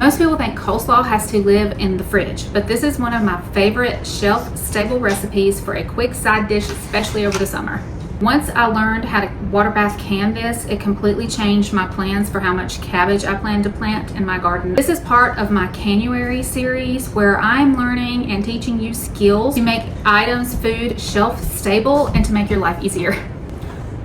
Most people think coleslaw has to live in the fridge, but this is one of my favorite shelf-stable recipes for a quick side dish, especially over the summer. Once I learned how to water bath can this, it completely changed my plans for how much cabbage I plan to plant in my garden. This is part of my CAN-uary series where I'm learning and teaching you skills to make food shelf-stable and to make your life easier.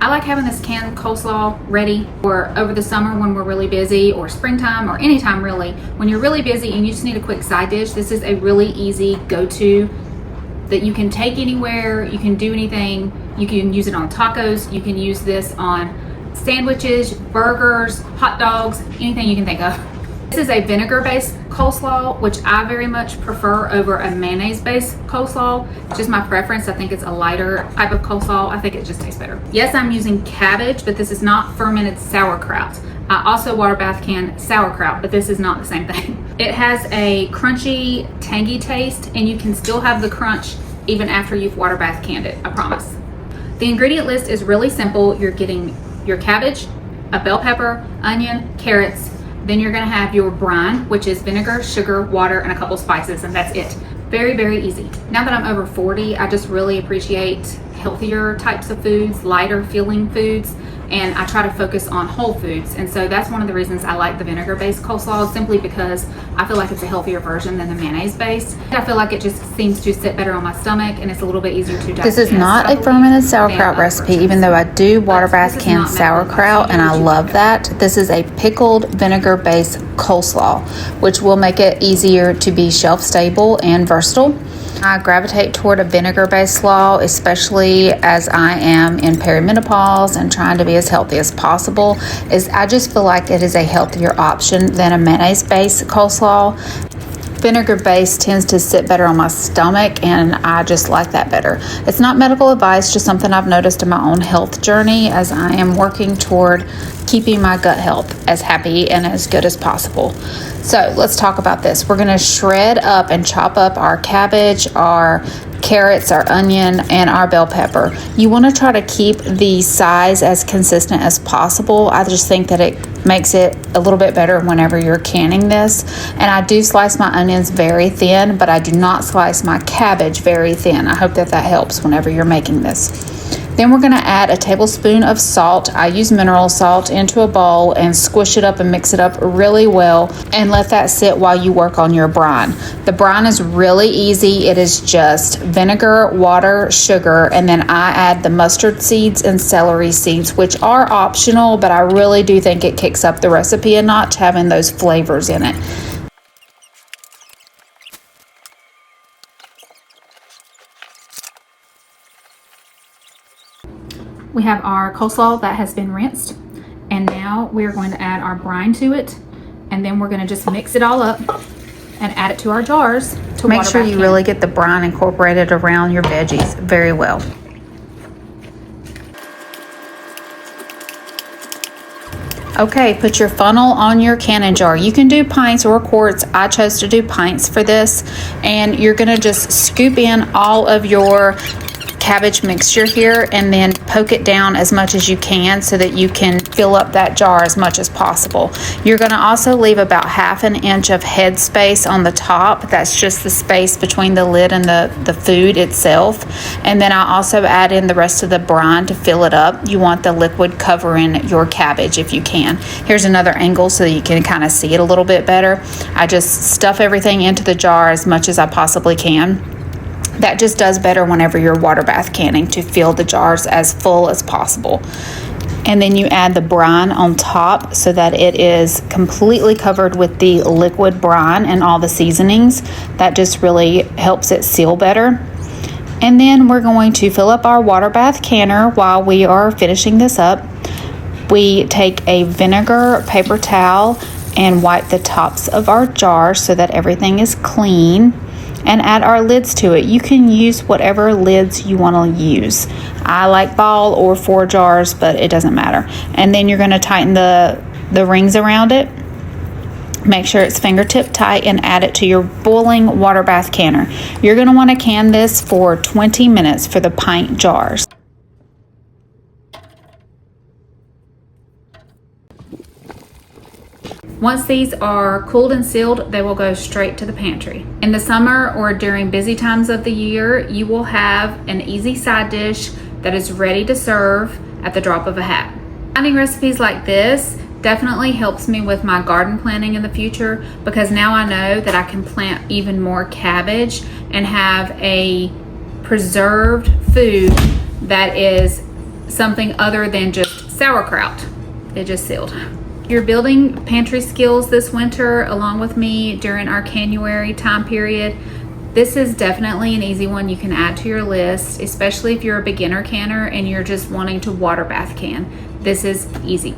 I like having this canned coleslaw ready for over the summer when we're really busy, or springtime, or anytime really. When you're really busy and you just need a quick side dish, this is a really easy go-to that you can take anywhere, you can do anything. You can use it on tacos, you can use this on sandwiches, burgers, hot dogs, anything you can think of. This is a vinegar-based coleslaw, which I very much prefer over a mayonnaise-based coleslaw. It's just my preference. I think it's a lighter type of coleslaw. I think it just tastes better. Yes, I'm using cabbage, but this is not fermented sauerkraut. I also water bath can sauerkraut, but this is not the same thing. It has a crunchy, tangy taste, and you can still have the crunch even after you've water bath canned it, I promise. The ingredient list is really simple. You're getting your cabbage, a bell pepper, onion, carrots. Then you're gonna have your brine, which is vinegar, sugar, water, and a couple spices, and that's it. Very, very easy. Now that I'm over 40, I just really appreciate healthier types of foods, lighter feeling foods, and I try to focus on whole foods. And so that's one of the reasons I like the vinegar-based coleslaw, simply because I feel like it's a healthier version than the mayonnaise-based. I feel like it just seems to sit better on my stomach, and it's a little bit easier to digest. This is not a fermented sauerkraut recipe, even though I do water bath canned sauerkraut, and I love that. This is a pickled vinegar-based coleslaw, which will make it easier to be shelf-stable and versatile. I gravitate toward a vinegar-based slaw, especially as I am in perimenopause and trying to be as healthy as possible. I just feel like it is a healthier option than a mayonnaise-based coleslaw. Vinegar-based tends to sit better on my stomach, and I just like that better. It's not medical advice, just something I've noticed in my own health journey as I am working toward keeping my gut health as happy and as good as possible. So let's talk about this. We're going to shred up and chop up our cabbage, our carrots, our onion, and our bell pepper. You want to try to keep the size as consistent as possible. I just think that it makes it a little bit better whenever you're canning this. And I do slice my onions very thin, but I do not slice my cabbage very thin. I hope that helps whenever you're making this. Then we're going to add a tablespoon of salt. I use mineral salt into a bowl and squish it up and mix it up really well and let that sit while you work on your brine. The brine is really easy. It is just vinegar, water, sugar, and then I add the mustard seeds and celery seeds, which are optional, but I really do think it kicks up the recipe a notch having those flavors in it. We have our coleslaw that has been rinsed, and now we're going to add our brine to it, and then we're going to just mix it all up and add it to our jars to make sure you really get the brine incorporated around your veggies very well. Okay, put your funnel on your canning jar. You can do pints or quarts. I chose to do pints for this, and you're going to just scoop in all of your cabbage mixture here and then poke it down as much as you can so that you can fill up that jar as much as possible. You're going to also leave about 1/2 inch of head space on the top. That's just the space between the lid and the food itself. And then I also add in the rest of the brine to fill it up. You want the liquid covering your cabbage if you can. Here's another angle so that you can kind of see it a little bit better. I just stuff everything into the jar as much as I possibly can. That just does better whenever you're water bath canning, to fill the jars as full as possible. And then you add the brine on top so that it is completely covered with the liquid brine and all the seasonings. That just really helps it seal better. And then we're going to fill up our water bath canner while we are finishing this up. We take a vinegar paper towel and wipe the tops of our jars so that everything is clean, and add our lids to it. You can use whatever lids you want to use. I like ball or 4 jars, but it doesn't matter. And then you're going to tighten the rings around it. Make sure it's fingertip tight and add it to your boiling water bath canner. You're going to want to can this for 20 minutes for the pint jars. Once these are cooled and sealed, they will go straight to the pantry. In the summer or during busy times of the year, you will have an easy side dish that is ready to serve at the drop of a hat. Finding recipes like this definitely helps me with my garden planning in the future, because now I know that I can plant even more cabbage and have a preserved food that is something other than just sauerkraut. It just sealed. If you're building pantry skills this winter along with me during our CAN-uary time period, this is definitely an easy one you can add to your list, especially if you're a beginner canner and you're just wanting to water bath can. This is easy.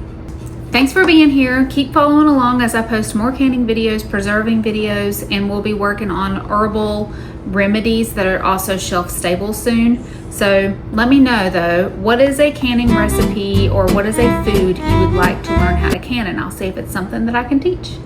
Thanks for being here. Keep following along as I post more canning videos, preserving videos, and we'll be working on herbal remedies that are also shelf stable soon. So let me know though, what is a canning recipe or what is a food you would like to learn how to can, and I'll see if it's something that I can teach.